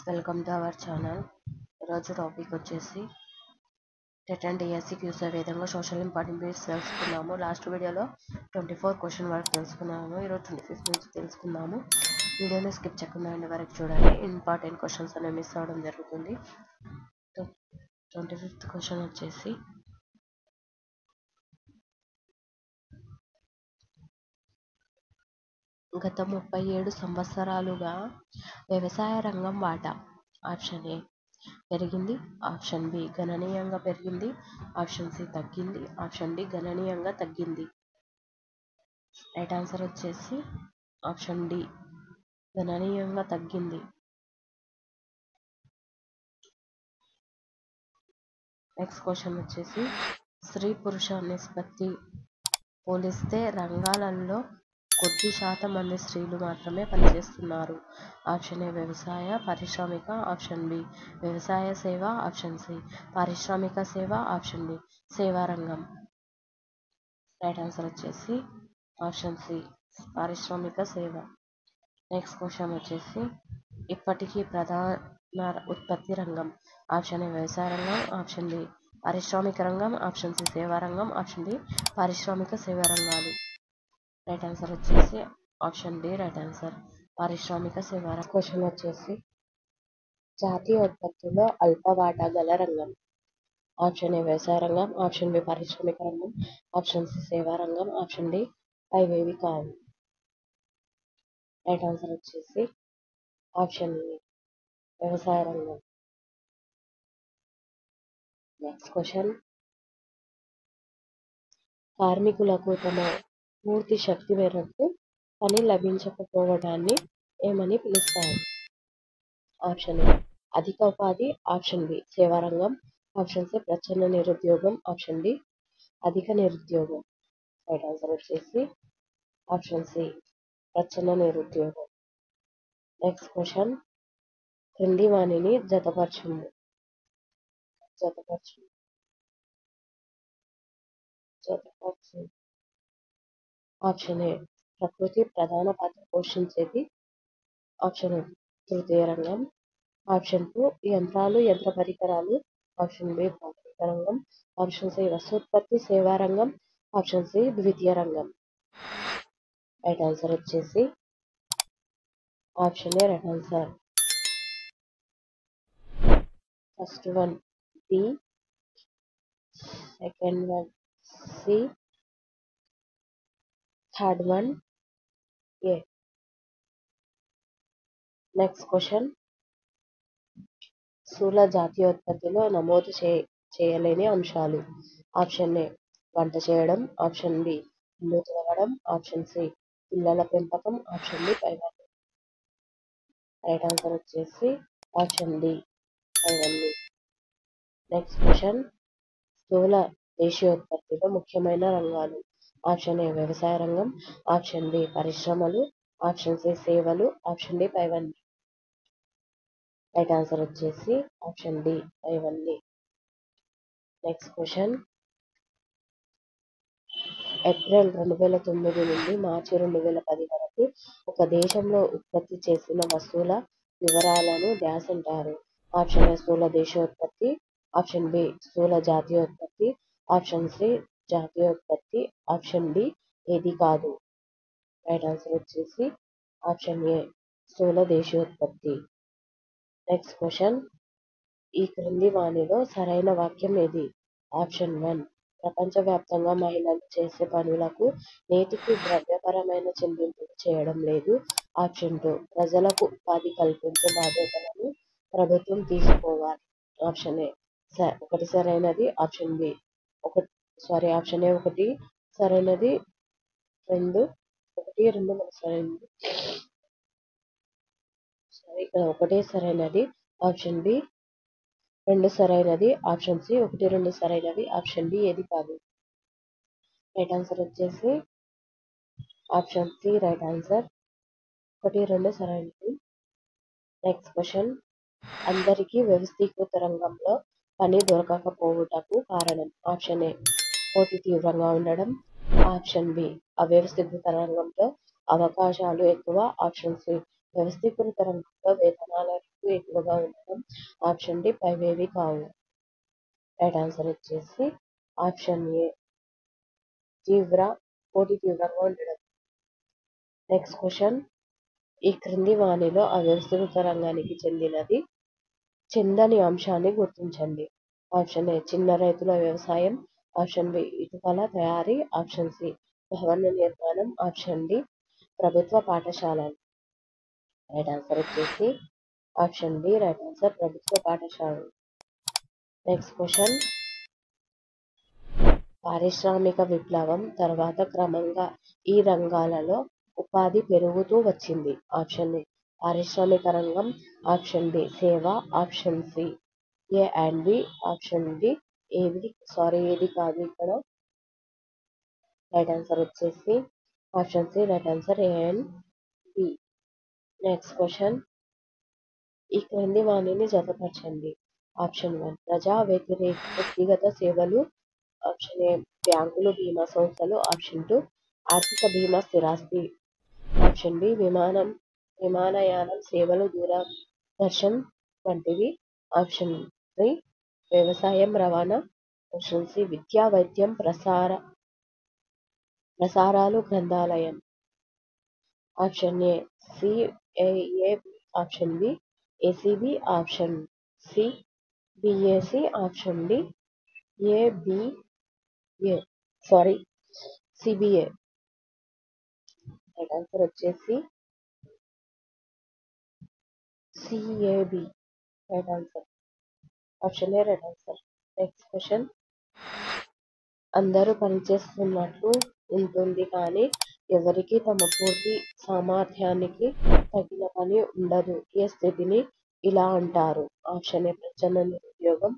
Welcome to our channel. ఈరోజు topic వచ్చేసి TET and డిఎస్సికి యూస్ అయ్యే విధంగా సోషల్ ఇంపార్టెంట్ బిట్స్ తెలుసుకున్నాము. లాస్ట్ వీడియోలో 24 క్వశ్చన్ వరకు తెలుసుకున్నాము. ఈరోజు 25 నుంచి తెలుసుకుందాము. వీడియోని స్కిప్ చేయకుండా ఎండ్ వరకు చూడండి. ఇంపార్టెంట్ క్వశ్చన్స్ అనేవి మిస్ అవ్వడం జరుగుతుంది. 25th క్వశ్చన్ వచ్చేసి గత 37 సంవత్సరాలుగా వ్యవసాయ రంగం వాటా ఆప్షన్ ఏ పెరిగింది, ఆప్షన్ బి గణనీయంగా పెరిగింది, ఆప్షన్ సి తగ్గింది, ఆప్షన్ డి గణనీయంగా తగ్గింది. రైట్ ఆన్సర్ వచ్చేసి ఆప్షన్ డి గణనీయంగా తగ్గింది. నెక్స్ట్ క్వశ్చన్ వచ్చేసి స్త్రీ పురుష నిష్పత్తి పోలిస్తే రంగాలలో కొద్ది శాతం మంది స్త్రీలు మాత్రమే పనిచేస్తున్నారు. ఆప్షన్ ఏ వ్యవసాయ పారిశ్రామిక, ఆప్షన్ బి వ్యవసాయ సేవ, ఆప్షన్ సి పారిశ్రామిక సేవ, ఆప్షన్ డి సేవా రంగం. రైట్ ఆన్సర్ వచ్చేసి ఆప్షన్ సి పారిశ్రామిక సేవ. నెక్స్ట్ క్వశ్చన్ వచ్చేసి ఇప్పటికీ ప్రధాన ఉత్పత్తి రంగం ఆప్షన్ ఏ వ్యవసాయ రంగం, ఆప్షన్ బి పారిశ్రామిక రంగం, ఆప్షన్ సి సేవా రంగం, ఆప్షన్ డి పారిశ్రామిక సేవా రంగాలు. రైట్ ఆన్సర్ వచ్చేసి ఆప్షన్ డి రైట్ ఆన్సర్ పారిశ్రామిక సేవా రంగం. క్వశ్చన్ వచ్చేసి జాతీయ ఉత్పత్తిలో అల్ప వాటా గల రంగం ఆప్షన్ ఏ వ్యవసాయ రంగం, ఆప్షన్ బి పారిశ్రామిక రంగం, ఆప్షన్ సి సేవా రంగం, ఆప్షన్ డి పైవేవి కావు. రైట్ ఆన్సర్ వచ్చేసి ఆప్షన్ ఏ వ్యవసాయ రంగం. నెక్స్ట్ క్వశ్చన్ కార్మికులకు తమ పూర్తి శక్తి మేరకు పని లభించకపోవడాన్ని ఏమని పిలుస్తారు? ఆప్షన్ ఏ అధిక ఉపాధి, ఆప్షన్ బి సేవా రంగం, ఆప్షన్ సి ప్రచ్ఛన్న నిరుద్యోగం, ఆప్షన్ డి అధిక నిరుద్యోగం. రైట్ ఆన్సర్ వచ్చేసి ఆప్షన్ సి ప్రచ్ఛన్న నిరుద్యోగం. నెక్స్ట్ క్వశ్చన్ క్రింది వాణిని జతపరచుము. ఆప్షన్ ఏ ప్రకృతి ప్రధాన పాత్ర పోషించేది, ఆప్షన్ ఏ తృతీయ రంగం, ఆప్షన్ 2 యంత్రాలు యంత్ర పరికరాలు, ఆప్షన్ బి ప్రాథమిక రంగం, ఆప్షన్ సి వస్తోత్పత్తి సేవా రంగం, ఆప్షన్ సి ద్వితీయ రంగం. రైట్ ఆన్సర్ వచ్చేసి option A right answer. First one B, second one C, third one A. Next question స్థూల జాతీయోత్పత్తిలో నమోదు చేయలేని అంశాలు ఆప్షన్ ఏ వంట చేయడం, ఆప్షన్ బి ఇల్లు తుడవడం, ఆప్షన్ సి పిల్లల పెంపకం, ఆప్షన్ డి పైవన్నీ. రైట్ ఆన్సర్ వచ్చేసి ఆప్షన్ డి పైవన్నీ. నెక్స్ట్ క్వశ్చన్ స్థూల దేశీయోత్పత్తిలో ముఖ్యమైన రంగాలు ఆప్షన్ ఏ వ్యవసాయ రంగం, ఆప్షన్ బి పరిశ్రమలు, ఆప్షన్ సి సేవలు, ఆప్షన్ డి పైవన్నీ. రైట్ ఆన్సర్ వచ్చేసి ఆప్షన్ డి పైవన్నీ. నెక్స్ట్ క్వశ్చన్ ఏప్రిల్ 2009 నుండి మార్చి 2010 వరకు ఒక దేశంలో ఉత్పత్తి చేసిన వస్తువుల వివరాలను డాష్ అంటారు. ఆప్షన్ ఏ స్థూల దేశీయోత్పత్తి, ఆప్షన్ బి స్థూల జాతీయోత్పత్తి, ఆప్షన్ సి జాతీయోత్పత్తి, ఆప్షన్ డి ఏది కాదు. రైట్ ఆన్సర్ వచ్చేసి ఆప్షన్ ఏ స్థూల దేశీయోత్పత్తి. నెక్స్ట్ క్వశ్చన్ ఈ క్రింది వాణిలో సరైన వాక్యం ఏది? ఆప్షన్ 1 ప్రపంచవ్యాప్తంగా మహిళలు చేసే పనులకు నేటికి ద్రవ్యపరమైన చెల్లింపులు చేయడం లేదు. ఆప్షన్ 2 ప్రజలకు ఉపాధి కల్పించే బాధ్యతలను ప్రభుత్వం తీసుకోవాలి. ఆప్షన్ ఏ ఒకటి సరైనది, ఆప్షన్ బి ఆప్షన్ ఏ ఒకటి సరైనది, రెండు మనకు సరైనది. ఇక్కడ ఒకటే సరైనది, ఆప్షన్ బి 2 సరైనది, ఆప్షన్ సి 1, 2 సరైనవి, ఆప్షన్ డి ఏది కాదు. రైట్ ఆన్సర్ వచ్చేసి ఆప్షన్ సి రైట్ ఆన్సర్ 1, 2 సరైనది. నెక్స్ట్ క్వశ్చన్ అందరికీ వ్యవస్థీకృత రంగంలో పని దొరకకపోవుటకు కారణం ఆప్షన్ ఏ పోటీ తీవ్రంగా ఉండడం, ఆప్షన్ బి అవ్యవస్థీకృత రంగంలో అవకాశాలు ఎక్కువ, ఆప్షన్ సి వ్యవస్థీకృత రంగంలో వేతనాల ఖర్చు ఎక్కువగా ఉండడం. ఆప్షన్ డి పైవేవి కావు. రైట్ ఆన్సర్ వచ్చేసి ఆప్షన్ ఏ పోటీ తీవ్రంగా ఉండడం. నెక్స్ట్ క్వశ్చన్, ఈ క్రింది వాణిలో అవ్యవస్థీకృత రంగానికి చెందని అంశాన్ని గుర్తించండి. ఆప్షన్ ఏ చిన్న రైతుల వ్యవసాయం, ఆప్షన్ బి ఇటుకల తయారీ, ఆప్షన్ సి భవన నిర్మాణం, ఆప్షన్ డి ప్రభుత్వ పాఠశాలలు. రైట్ ఆన్సర్ వచ్చేసి ఆప్షన్ డి రైట్ ఆన్సర్ ప్రభుత్వ పాఠశాలలు. నెక్స్ట్ క్వశ్చన్, పారిశ్రామిక విప్లవం తర్వాత క్రమంగా ఈ రంగాలలో ఉపాధి పెరుగుతూ వచ్చింది. ఆప్షన్ ఏ పారిశ్రామిక రంగం, ఆప్షన్ బి సేవ, option C A and B, option D ఏది కాదు ఇక్కడ. రైట్ ఆన్సర్ వచ్చేసి option C right answer A and B. Next question, ఈ క్రింది వాణిని జతపరచండి. ఆప్షన్ 1 ప్రజా వ్యక్తిగత సేవలు, ఆప్షన్ ఏ బ్యాంకులు బీమా సంస్థలు, ఆప్షన్ 2 ఆర్థిక బీమా స్థిరాస్తి, ఆప్షన్ బి విమానయానం సేవలు దూరదర్శన్ వంటివి, ఆప్షన్ 3 వ్యవసాయం రవాణా, ఆప్షన్ సి విద్యా వైద్యం ప్రసారాలు గ్రంథాలయం, option A CAA, option B ACB, option C BAC, option D CBA. Right answer వచ్చేసి CAB. Right answer option A right answer. Next question, అందరూ పనిచేస్తున్నట్లు ఉంటుంది కానీ ఎవరికి తమ పూర్తి సామర్థ్యానికి తగిన పని ఉండదు. ఏ స్థితిని ఇలా అంటారు? ఆప్షన్ ఏ ప్రచ్ఛన్న నిరుద్యోగం,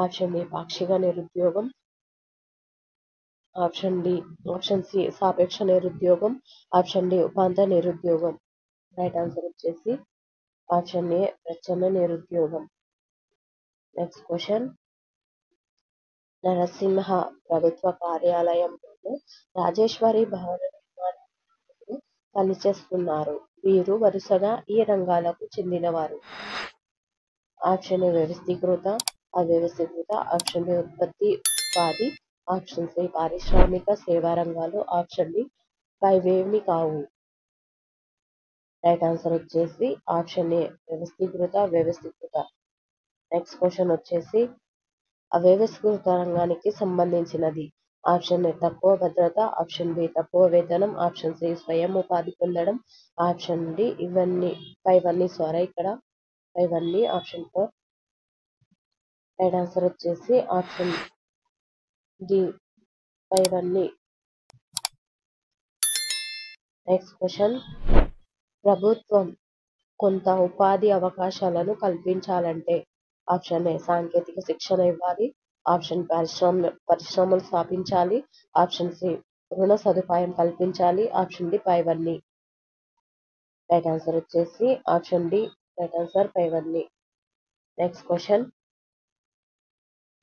ఆప్షన్ ఏ పాక్షిక నిరుద్యోగం, ఆప్షన్ సి సాపేక్ష నిరుద్యోగం, ఆప్షన్ డి ఉపాంత నిరుద్యోగం. రైట్ ఆన్సర్ వచ్చేసి ఆప్షన్ ఏ ప్రచ్ఛన్న నిరుద్యోగం. నెక్స్ట్ క్వశ్చన్, నరసింహ ప్రభుత్వ కార్యాలయంలోని రాజేశ్వరి భవన నిర్మాణంలో పనిచేస్తున్నారు. వీరు వరుసగా ఈ రంగాలకు చెందినవారు. ఆప్షన్ ఏ వ్యవస్థీకృత, అవ్యవస్థీకృత, ఆప్షన్ బి ఉత్పత్తి ఉపాధి, ఆప్షన్ సి పారిశ్రామిక సేవా రంగాలు, ఆప్షన్ డి పైవేవి కావు. రైట్ ఆన్సర్ వచ్చేసి ఆప్షన్ ఏ వ్యవస్థీకృత. నెక్స్ట్ క్వశ్చన్ వచ్చేసి అవ్యవస్థీకృత రంగానికి సంబంధించినది. ఆప్షన్ ఏ తక్కువ భద్రత, ఆప్షన్ బి తక్కువ వేతనం, ఆప్షన్ సి స్వయం ఉపాధి పొందడం, ఆప్షన్ డి పైవన్నీ ఆప్షన్ 4. రైట్ ఆన్సర్ వచ్చేసి ఆప్షన్ డి పైవన్నీ. నెక్స్ట్ క్వశ్చన్, ప్రభుత్వం కొంత ఉపాధి అవకాశాలను కల్పించాలంటే ఆప్షన్ ఏ సాంకేతిక శిక్షణ ఇవ్వాలి, ఆప్షన్ పరిశ్రమలు స్థాపించాలి, ఆప్షన్ సి రుణ సదుపాయం కల్పించాలి, ఆప్షన్ డి పైవన్నీ. రైట్ ఆన్సర్ వచ్చేసి ఆప్షన్ డి రైట్ ఆన్సర్ పైవన్నీ. నెక్స్ట్ క్వశ్చన్,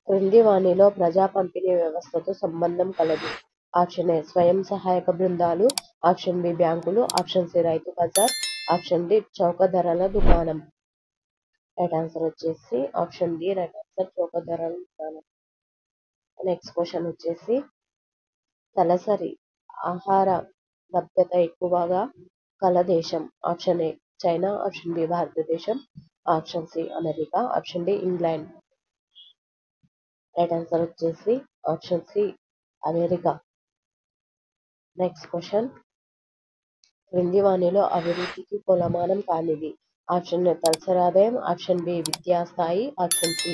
క్రింది వాణిలో ప్రజా పంపిణీ వ్యవస్థతో సంబంధం కలదు. ఆప్షన్ ఏ స్వయం సహాయక బృందాలు, ఆప్షన్ బి బ్యాంకులు, option C Rythu Bazar, option D చౌక ధరల దుకాణం. రైట్ ఆన్సర్ వచ్చేసి ఆప్షన్ డి రైట్ ఆన్సర్ చౌక ధరల దుకాణం. నెక్స్ట్ క్వశ్చన్ వచ్చేసి తలసరి ఆహార లభ్యత ఎక్కువగా కల దేశం. Option A China, option B Bharatadesham, option C America, option D England. Right answer వచ్చేసి option C America. Next question, క్రింది వాణిలో అభివృద్ధికి కొలమానం కానిది. ఆప్షన్ ఏ తలసరి ఆదాయం, ఆప్షన్ బి విద్యా స్థాయి, ఆప్షన్ సి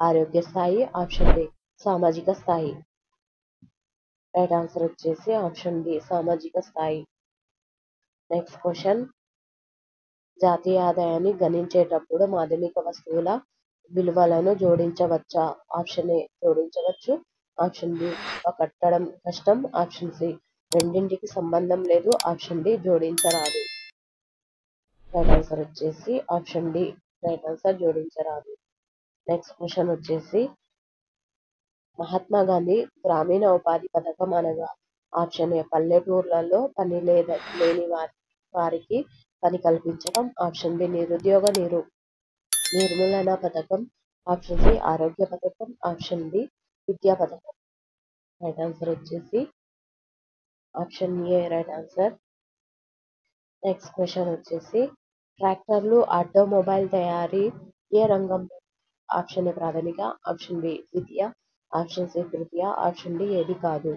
ఆరోగ్య స్థాయి, ఆప్షన్ డి సామాజిక స్థాయి. రైట్ ఆన్సర్ వచ్చేసి ఆప్షన్ డి సామాజిక స్థాయి. నెక్స్ట్ క్వశ్చన్, జాతీయ ఆదాయాన్ని గణించేటప్పుడు మాధ్యమిక వస్తువుల విలువలను జోడించవచ్చా? ఆప్షన్ ఏ జోడించవచ్చు, ఆప్షన్ బి కట్టడం కష్టం, ఆప్షన్ సి రెండింటికి సంబంధం లేదు, ఆప్షన్ డి జోడించరాదు. రైట్ ఆన్సర్ వచ్చేసి ఆప్షన్ డి రైట్ ఆన్సర్ జోడించరాదు. నెక్స్ట్ క్వశ్చన్ వచ్చేసి మహాత్మా గాంధీ గ్రామీణ ఉపాధి పథకం అనగా ఆప్షన్ ఏ పల్లెటూర్లలో పని లేని వారికి పని కల్పించడం, ఆప్షన్ బి నిర్మూలన పథకం. ఆప్షన్ సి ఆరోగ్య పథకం. ఆప్షన్ బి విద్యా పథకం. రైట్ ఆన్సర్ వచ్చేసి option A right answer. Next question వచ్చేసి ట్రాక్టర్లు ఆటోమొబైల్ తయారీ ఏ రంగంలో? ఆప్షన్ ఏ ప్రాథమిక. ఆప్షన్ బి ద్వితీయ. ఆప్షన్ సి తృతీయ. ఆప్షన్ డి ఏది కాదు.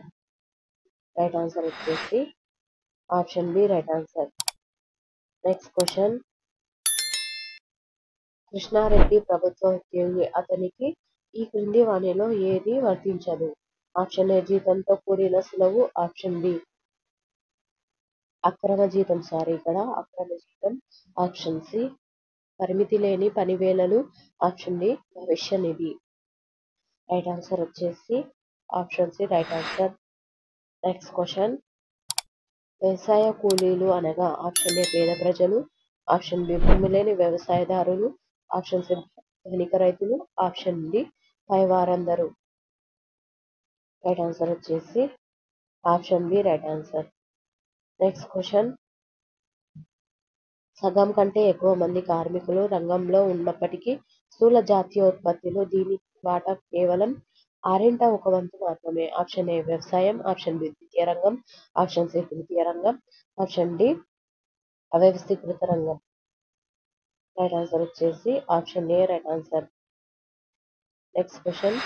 రైట్ ఆన్సర్ వచ్చేసి option B right answer. Next question Krishna Reddy ప్రభుత్వ ఉద్యోగి. అతనికి ఈ క్రింది వాణిలో ఏది వర్తించదు? ఆప్షన్ ఏ జీతంతో కూడిన సెలవు. ఆప్షన్ బి అక్రమ జీతం. ఆప్షన్ సి పరిమితి లేని పనివేళలు. ఆప్షన్ డి భవిష్య నిధి. రైట్ ఆన్సర్ వచ్చేసి option C right answer. Next question వ్యవసాయ కూలీలు అనగా? ఆప్షన్ ఏ పేద ప్రజలు. ఆప్షన్ బి భూమి లేని వ్యవసాయదారులు. ఆప్షన్ సి ధనిక రైతులు. ఆప్షన్ డి పై వారందరూ. రైట్ ఆన్సర్ వచ్చేసి option B right answer. Next question సగం కంటే ఎక్కువ మంది కార్మికులు రంగంలో ఉన్నప్పటికీ స్థూల జాతీయోత్పత్తిలో దీని వాటా కేవలం 1/6 మాత్రమే. ఆప్షన్ ఏ వ్యవసాయం. ఆప్షన్ బి ద్వితీయ రంగం. ఆప్షన్ సి తృతీయ రంగం. ఆప్షన్ డి అవ్యవస్థీకృత రంగం. రైట్ ఆన్సర్ వచ్చేసి option A right answer. Next question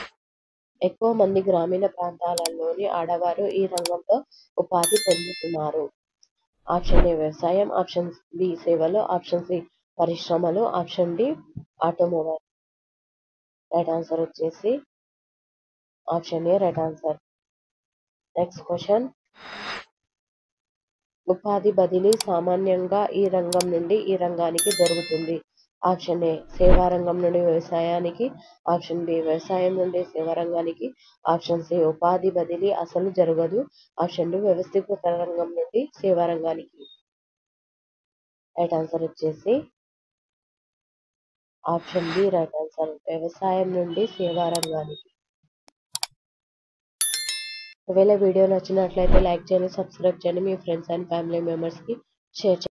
ఎక్కువ మంది గ్రామీణ ప్రాంతాలలోని ఆడవారు ఈ రంగంలో ఉపాధి పొందుతున్నారు. ఆప్షన్ ఏ వ్యవసాయం. ఆప్షన్ బి సేవలు. ఆప్షన్ సి పరిశ్రమలు. Option D automobile. Right answer వచ్చేసి option A right answer. Next question ఉపాధి బదిలీ సామాన్యంగా ఈ రంగం నుండి ఈ రంగానికి జరుగుతుంది. ఆప్షన్ ఏ సేవా రంగం నుండి వ్యవసాయానికి. ఆప్షన్ బి వ్యవసాయం నుండి సేవా రంగానికి. ఆప్షన్ సి ఉపాధి బదిలీ అసలు జరగదు. ఆప్షన్ డి వ్యవస్థీకృత రంగం నుండి సేవా రంగానికి. రైట్ ఆన్సర్ వచ్చేసి ఆప్షన్ బి రైట్ ఆన్సర్. వ్యవసాయం నుండి సేవా రంగానికి. ఒకవేళ వీడియో నచ్చినట్లయితే లైక్ చేయండి, సబ్స్క్రైబ్ చేయండి, మీ ఫ్రెండ్స్ అండ్ ఫ్యామిలీ మెంబర్స్కి షేర్ చేయండి.